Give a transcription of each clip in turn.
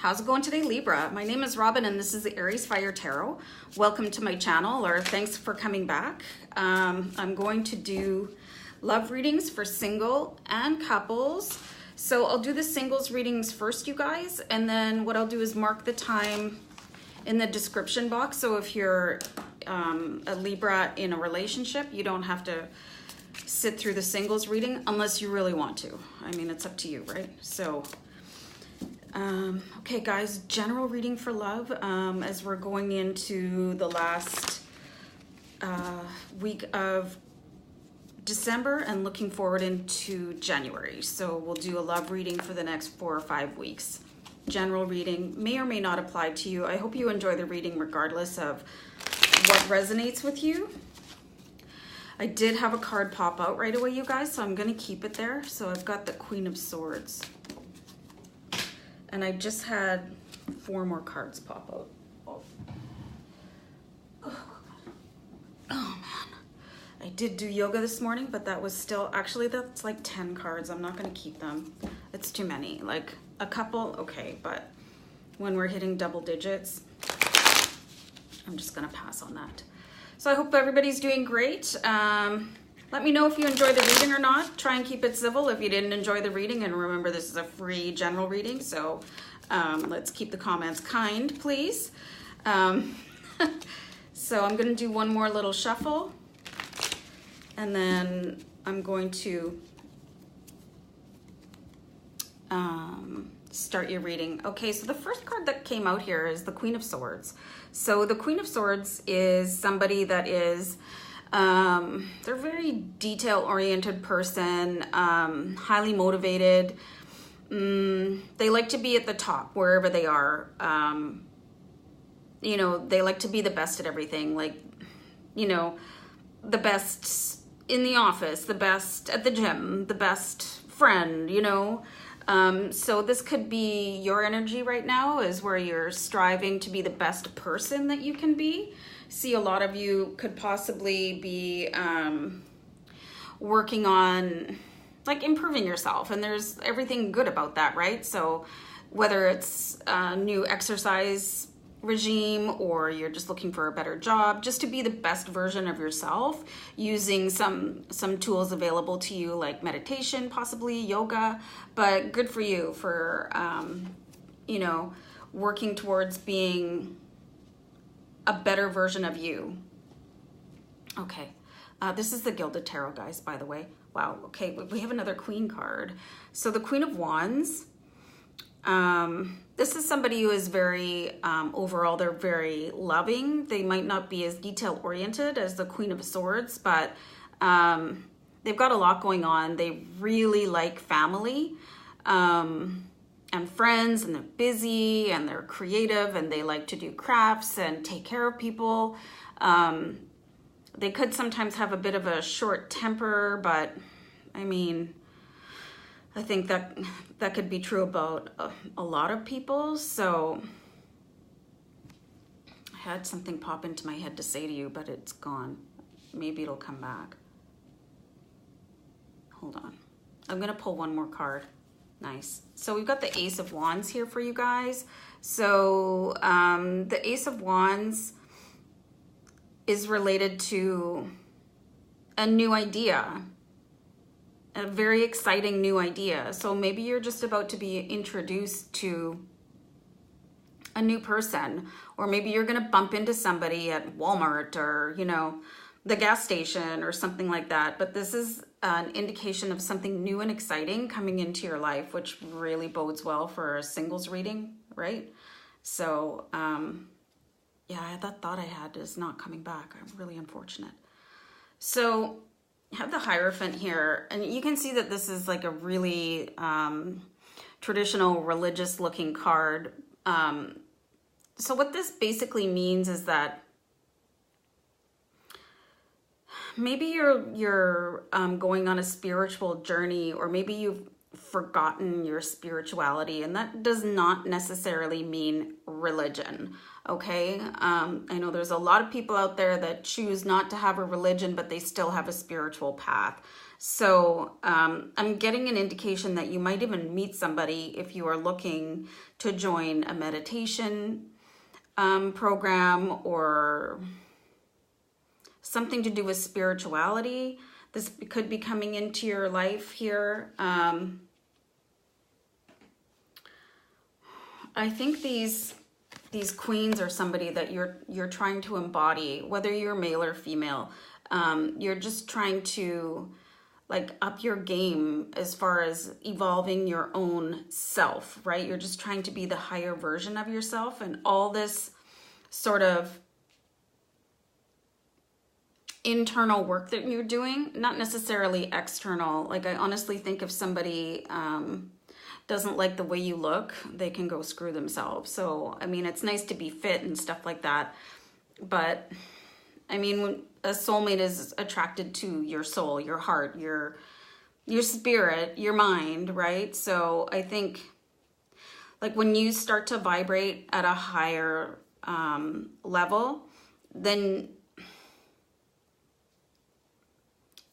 How's it going today, Libra? My name is Robin and this is the AriesFireTarot. Welcome to my channel, or thanks for coming back. I'm going to do love readings for single and couples. So I'll do the singles readings first, you guys, and then what I'll do is mark the time in the description box. So if you're a Libra in a relationship, you don't have to sit through the singles reading unless you really want to. I mean, it's up to you, right? So okay guys, general reading for love as we're going into the last week of December and looking forward into January. So we'll do a love reading for the next 4 or 5 weeks. General reading may or may not apply to you. I hope you enjoy the reading regardless of what resonates with you. I did have a card pop out right away, you guys, so I'm going to keep it there. So I've got the Queen of Swords. And I just had 4 more cards pop out. Oh man. I did do yoga this morning, but that was still, actually that's like 10 cards. I'm not gonna keep them. It's too many. Like a couple, okay, but when we're hitting double digits, I'm just gonna pass on that. So I hope everybody's doing great. Let me know if you enjoyed the reading or not. Try and keep it civil if you didn't enjoy the reading. And remember, this is a free general reading. So let's keep the comments kind, please. So I'm going to do one more little shuffle. And then I'm going to start your reading. Okay, so the first card that came out here is the Queen of Swords. So the Queen of Swords is somebody that is... they're a very detail-oriented person, highly motivated. They like to be at the top wherever they are. You know, they like to be the best at everything. Like, you know, the best in the office, the best at the gym, the best friend, you know. So this could be your energy right now, is where you're striving to be the best person that you can be. See, a lot of you could possibly be working on like improving yourself, and there's everything good about that, right? So whether it's a new exercise regime or you're just looking for a better job, just to be the best version of yourself using some tools available to you, like meditation, possibly yoga. But good for you for you know, working towards being a better version of you. Okay, this is the Gilded Tarot, guys, by the way. Wow, okay, we have another Queen card. So the Queen of Wands, this is somebody who is very, overall, they're very loving. They might not be as detail-oriented as the Queen of Swords, but they've got a lot going on. They really like family. And friends, and they're busy and they're creative and they like to do crafts and take care of people. They could sometimes have a bit of a short temper, but I mean, I think that could be true about a lot of people. So I had something pop into my head to say to you, but it's gone. Maybe it'll come back. Hold on. I'm gonna pull one more card. Nice. So we've got the Ace of Wands here for you guys. So the Ace of Wands is related to a new idea, a very exciting new idea. So maybe you're just about to be introduced to a new person, or maybe you're going to bump into somebody at Walmart or, you know, the gas station or something like that. But this is an indication of something new and exciting coming into your life, which really bodes well for a singles reading, right? So yeah, that thought I had is not coming back. I'm really unfortunate. So I have the Hierophant here, and you can see that this is like a really traditional religious looking card. So what this basically means is that maybe you're going on a spiritual journey, or maybe you've forgotten your spirituality, and that does not necessarily mean religion. Okay, I know there's a lot of people out there that choose not to have a religion, but they still have a spiritual path. So I'm getting an indication that you might even meet somebody if you are looking to join a meditation program or something to do with spirituality. This could be coming into your life here. I think these queens are somebody that you're trying to embody, whether you're male or female. You're just trying to like up your game as far as evolving your own self, right? You're just trying to be the higher version of yourself, and all this sort of internal work that you're doing, not necessarily external. Like I honestly think if somebody doesn't like the way you look, they can go screw themselves. So, I mean, it's nice to be fit and stuff like that. But, I mean, when a soulmate is attracted to your soul, your heart, your spirit, your mind, right? So I think, like, when you start to vibrate at a higher level, then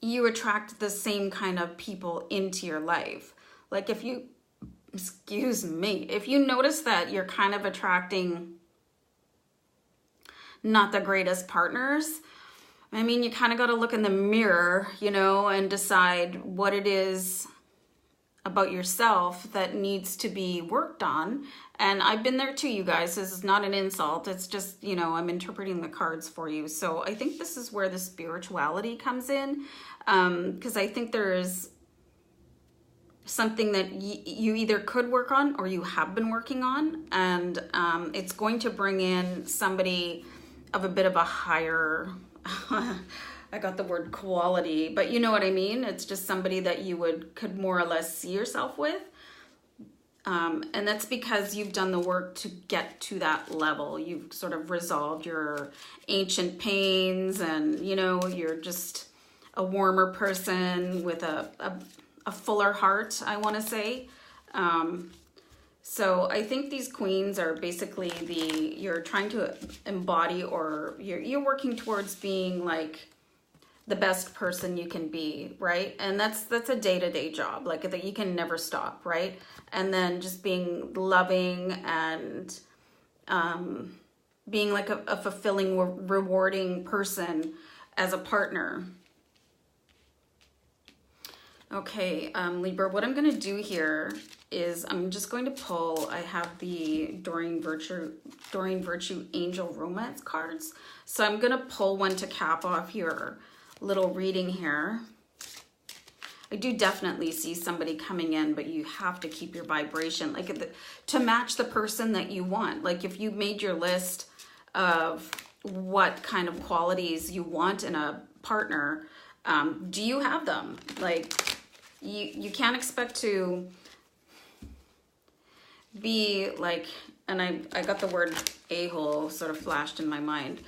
you attract the same kind of people into your life. Like if you, excuse me, if you notice that you're kind of attracting not the greatest partners, I mean, you kind of got to look in the mirror, you know, and decide what it is about yourself that needs to be worked on. And I've been there too, you guys. This is not an insult. It's just, you know, I'm interpreting the cards for you. So I think this is where the spirituality comes in, because I think there is something that you either could work on or you have been working on, and it's going to bring in somebody of a bit of a higher I got the word quality, but you know what I mean. It's just somebody that you could more or less see yourself with, and that's because you've done the work to get to that level. You've sort of resolved your ancient pains, and you know, you're just a warmer person with a fuller heart, I want to say. So I think these queens are basically you're trying to embody, or you're working towards being like the best person you can be, right? And that's a day-to-day job, like that you can never stop, right? And then just being loving and being like a fulfilling, rewarding person as a partner. Okay, Libra, what I'm going to do here is I'm just going to pull, I have the Doreen Virtue Angel Romance cards. So I'm going to pull one to cap off your little reading here. I do definitely see somebody coming in, but you have to keep your vibration, like to match the person that you want. Like if you made your list of what kind of qualities you want in a partner, do you have them? Like you can't expect to be like, and I got the word a-hole sort of flashed in my mind.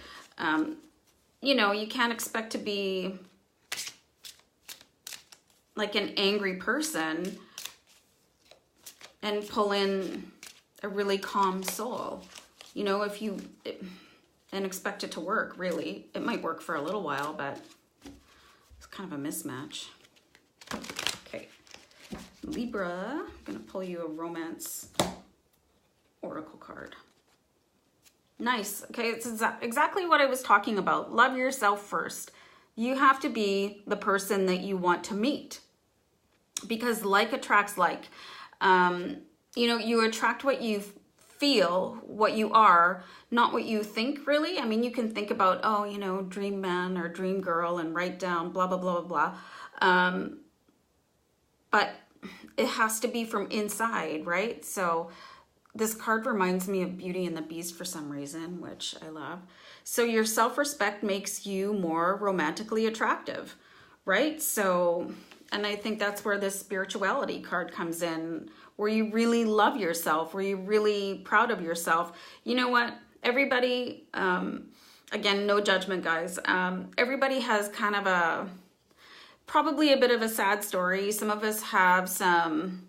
You know, you can't expect to be like an angry person and pull in a really calm soul. You know, and expect it to work, really. It might work for a little while, but it's kind of a mismatch. Okay, Libra, I'm gonna pull you a romance oracle card. Nice. Okay, it's exactly what I was talking about. Love yourself first. You have to be the person that you want to meet, because like attracts like. You know, you attract what you feel, what you are, not what you think, really. I mean, you can think about, oh, you know, dream man or dream girl and write down blah, blah, blah, blah, blah. But it has to be from inside, right? So this card reminds me of Beauty and the Beast for some reason, which I love. So your self-respect makes you more romantically attractive, right? So, and I think that's where this spirituality card comes in, where you really love yourself, where you're really proud of yourself. You know what? Everybody, again, no judgment, guys. Everybody has kind of probably a bit of a sad story. Some of us have some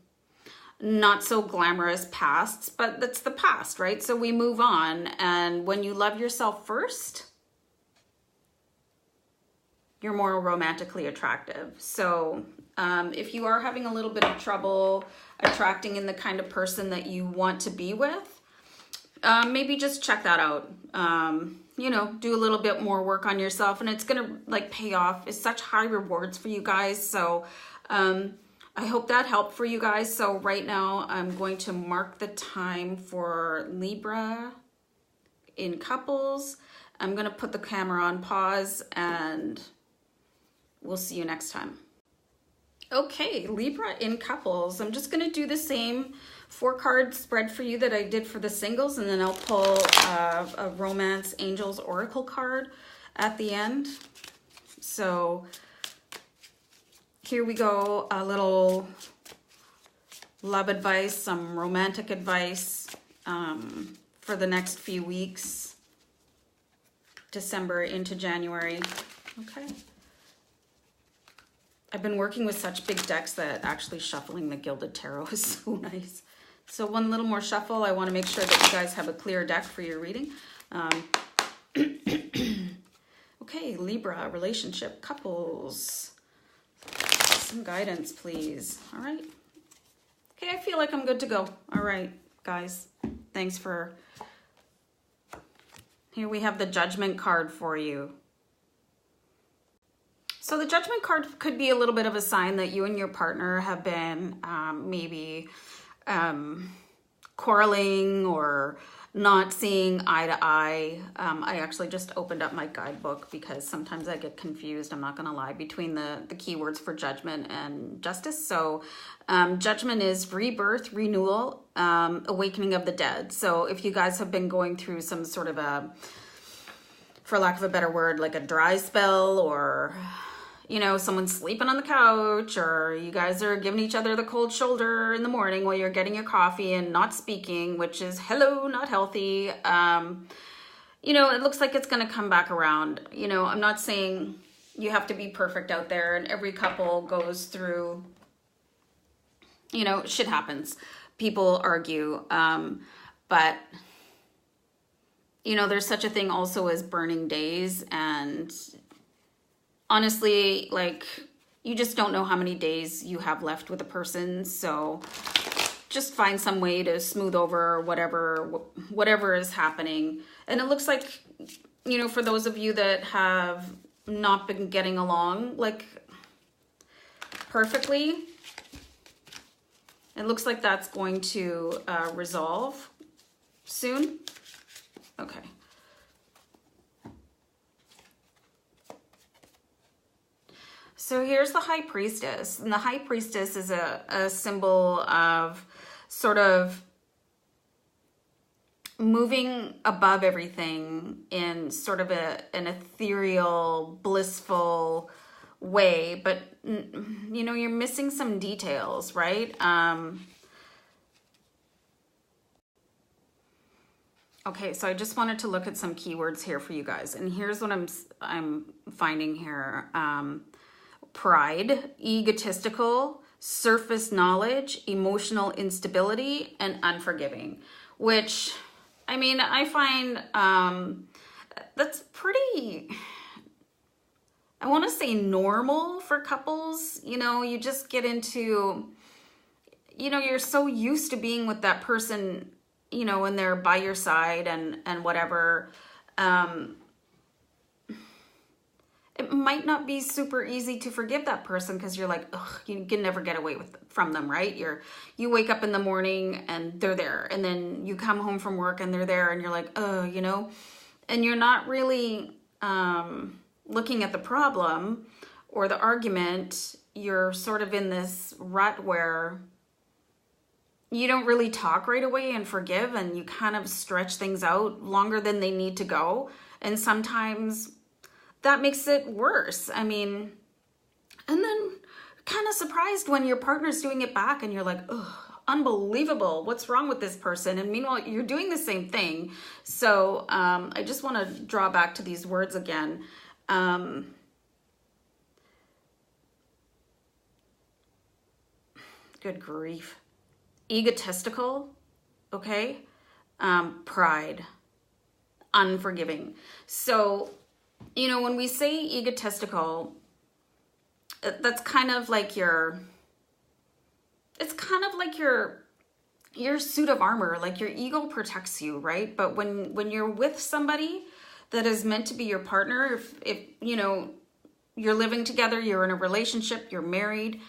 not so glamorous pasts, but that's the past, right? So we move on. And when you love yourself first, you're more romantically attractive. So if you are having a little bit of trouble attracting in the kind of person that you want to be with, maybe just check that out. You know, do a little bit more work on yourself, and it's gonna like pay off. It's such high rewards for you guys. So I hope that helped for you guys. So right now I'm going to mark the time for Libra in couples. I'm gonna put the camera on pause, and we'll see you next time. Okay, Libra in couples. I'm just gonna do the same 4-card spread for you that I did for the singles, and then I'll pull a Romance Angels Oracle card at the end. So here we go, a little love advice, some romantic advice for the next few weeks, December into January. Okay. I've been working with such big decks that actually shuffling the Gilded Tarot is so nice. So one little more shuffle. I want to make sure that you guys have a clear deck for your reading. Okay, Libra, relationship, couples. Some guidance, please. All right. Okay, I feel like I'm good to go. All right, guys. Thanks for... Here we have the Judgment card for you. So the Judgment card could be a little bit of a sign that you and your partner have been maybe quarreling or not seeing eye to eye. I actually just opened up my guidebook because sometimes I get confused, I'm not gonna lie, between the keywords for Judgment and Justice. So Judgment is rebirth, renewal, awakening of the dead. So if you guys have been going through some sort of a, for lack of a better word, like a dry spell, or you know, someone's sleeping on the couch, or you guys are giving each other the cold shoulder in the morning while you're getting your coffee and not speaking, which is hello, not healthy. You know, it looks like it's going to come back around. You know, I'm not saying you have to be perfect out there, and every couple goes through, you know, shit happens. People argue. But, you know, there's such a thing also as burning days, and honestly, like, you just don't know how many days you have left with a person. So just find some way to smooth over whatever is happening. And it looks like, you know, for those of you that have not been getting along like perfectly, it looks like that's going to resolve soon. Okay. So here's the High Priestess, and the High Priestess is a symbol of sort of moving above everything in sort of an ethereal, blissful way, but you know, you're missing some details, right? Okay, so I just wanted to look at some keywords here for you guys, and here's what I'm finding here. Pride, egotistical, surface knowledge, emotional instability, and unforgiving, which, I mean, I find that's pretty, I want to say normal for couples. You know, you just get into, you know, you're so used to being with that person, you know, when they're by your side and whatever. It might not be super easy to forgive that person because you're like, ugh, you can never get away from them, right? You wake up in the morning and they're there, and then you come home from work and they're there, and you're like, oh, you know, and you're not really looking at the problem or the argument. You're sort of in this rut where you don't really talk right away and forgive, and you kind of stretch things out longer than they need to go. And sometimes that makes it worse. I mean, and then kind of surprised when your partner's doing it back and you're like, ugh, unbelievable. What's wrong with this person? And meanwhile, you're doing the same thing. So I just want to draw back to these words again. Good grief. egotistical, okay? Pride, unforgiving. So, you know, when we say egotistical, that's kind of like your suit of armor, like your ego protects you, right? But when you're with somebody that is meant to be your partner, if you know, you're living together, you're in a relationship, you're married,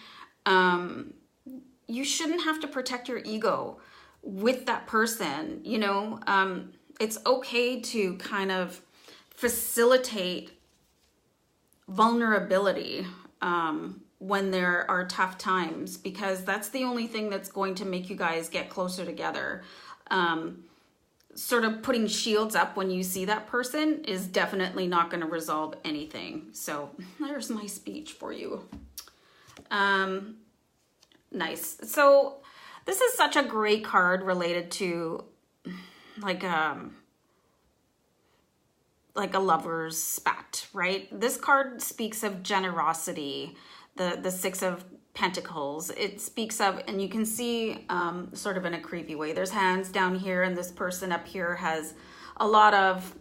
you shouldn't have to protect your ego with that person, you know. It's okay to kind of facilitate vulnerability when there are tough times, because that's the only thing that's going to make you guys get closer together. Sort of putting shields up when you see that person is definitely not going to resolve anything. So there's my speech for you. Nice. So this is such a great card related to like a lover's spat, right? This card speaks of generosity, the Six of Pentacles. It speaks of, and you can see sort of in a creepy way, there's hands down here, and this person up here has a lot of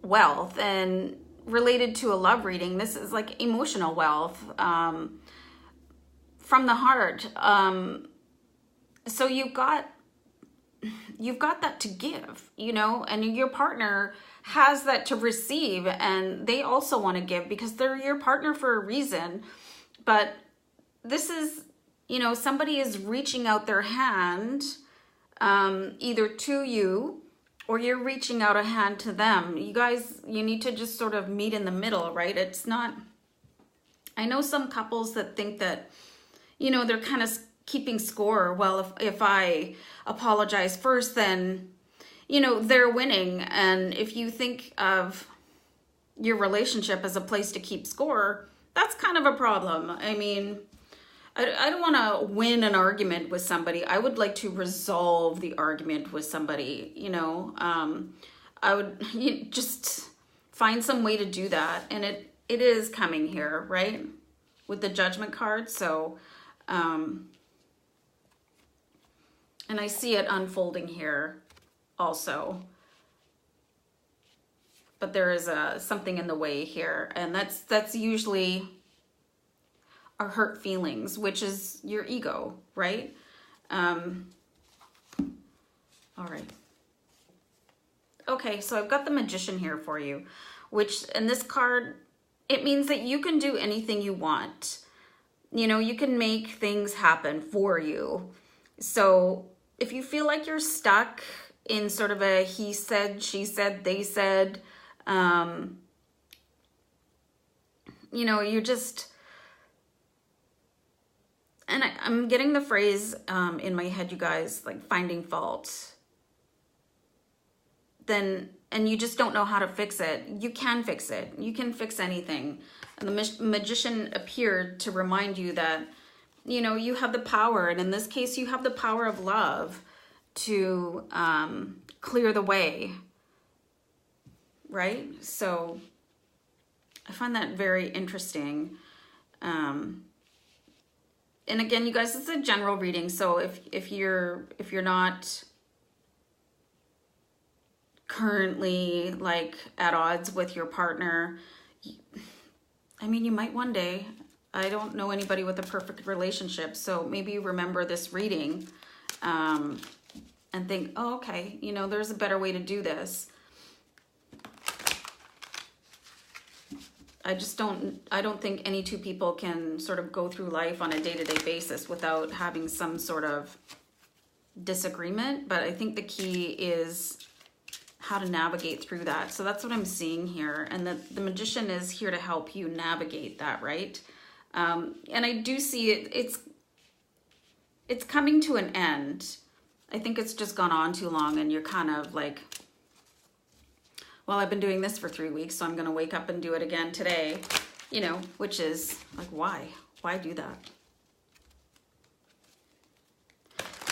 wealth. And related to a love reading, this is like emotional wealth from the heart. So you've got that to give, you know, and your partner has that to receive, and they also want to give because they're your partner for a reason. But this is, you know, somebody is reaching out their hand either to you or you're reaching out a hand to them. You guys, you need to just sort of meet in the middle, right? It's not, I know some couples that think that, you know, they're kind of keeping score. Well, if I apologize first, then, you know, they're winning. And if you think of your relationship as a place to keep score, that's kind of a problem. I mean, I don't want to win an argument with somebody. I would like to resolve the argument with somebody, you know. I would just find some way to do that. And it is coming here, right? With the Judgment card. So, and I see it unfolding here also. But there is something in the way here. And that's usually our hurt feelings, which is your ego, right? All right. Okay, so I've got the Magician here for you, which in this card, it means that you can do anything you want. You know, you can make things happen for you. So if you feel like you're stuck in sort of a he said, she said, they said, you know, you just, and I'm getting the phrase in my head, you guys, like finding fault. Then, and you just don't know how to fix it. You can fix it. You can fix anything. And the Magician appeared to remind you that, you know, you have the power. And in this case, you have the power of love to clear the way. Right? So I find that very interesting. And again, you guys, it's a general reading. So if you're not currently like at odds with your partner, I mean, you might one day. I don't know anybody with a perfect relationship, so maybe you remember this reading and think, oh, okay, you know, there's a better way to do this. I don't think any two people can sort of go through life on a day-to-day basis without having some sort of disagreement, but I think the key is how to navigate through that. So that's what I'm seeing here, and the Magician is here to help you navigate that, right? And I do see it's coming to an end. I think it's just gone on too long, and you're kind of like, well, I've been doing this for 3 weeks, so I'm going to wake up and do it again today, you know, which is like, why? Why do that?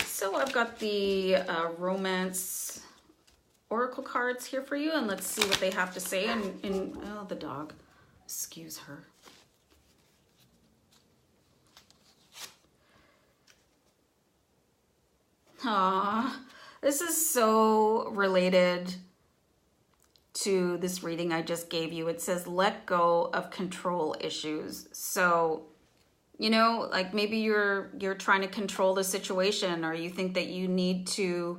So I've got the Romance Oracle cards here for you, and let's see what they have to say. And oh, the dog, excuse her. Aw, this is so related to this reading I just gave you. It says, let go of control issues. So, you know, like maybe you're trying to control the situation, or you think that you need to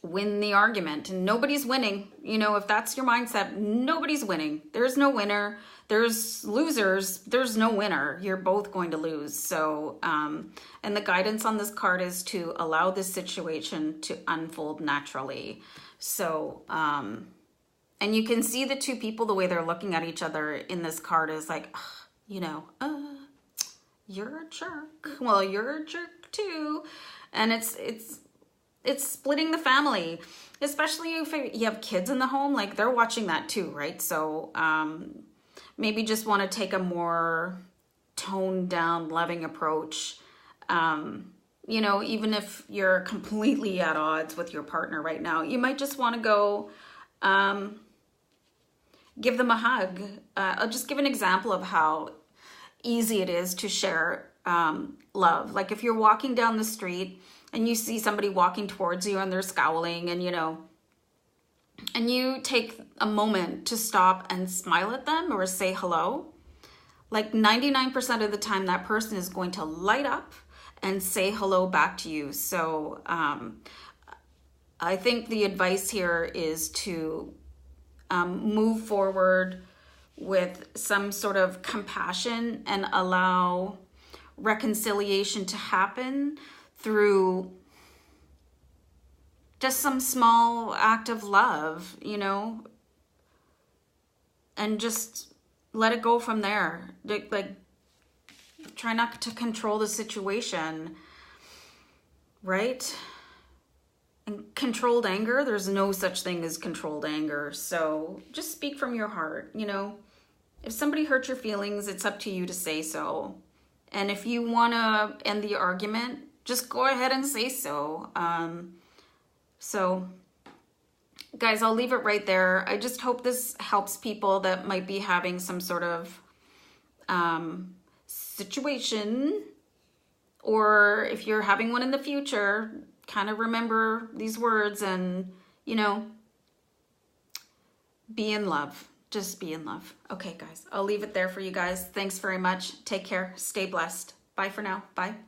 win the argument, and nobody's winning. You know, if that's your mindset, nobody's winning. There's no winner. There's losers. There's no winner. You're both going to lose. So, and the guidance on this card is to allow this situation to unfold naturally. So, and you can see the two people, the way they're looking at each other in this card is like, you know, you're a jerk. Well, you're a jerk too. And it's splitting the family, especially if you have kids in the home, like they're watching that too, right? So, maybe just want to take a more toned down, loving approach. You know, even if you're completely at odds with your partner right now, you might just want to go give them a hug. I'll just give an example of how easy it is to share love. Like if you're walking down the street and you see somebody walking towards you and they're scowling, and you know, and you take a moment to stop and smile at them or say hello, like 99% of the time that person is going to light up and say hello back to you. So I think the advice here is to move forward with some sort of compassion and allow reconciliation to happen through just some small act of love, you know, and just let it go from there. Like, try not to control the situation, right? And controlled anger, there's no such thing as controlled anger. So just speak from your heart, you know. If somebody hurt your feelings, it's up to you to say so. And if you want to end the argument, just go ahead and say so. So, guys, I'll leave it right there. I just hope this helps people that might be having some sort of situation, or if you're having one in the future, kind of remember these words and, you know, be in love. Just be in love. Okay, guys, I'll leave it there for you guys. Thanks very much. Take care. Stay blessed. Bye for now. Bye.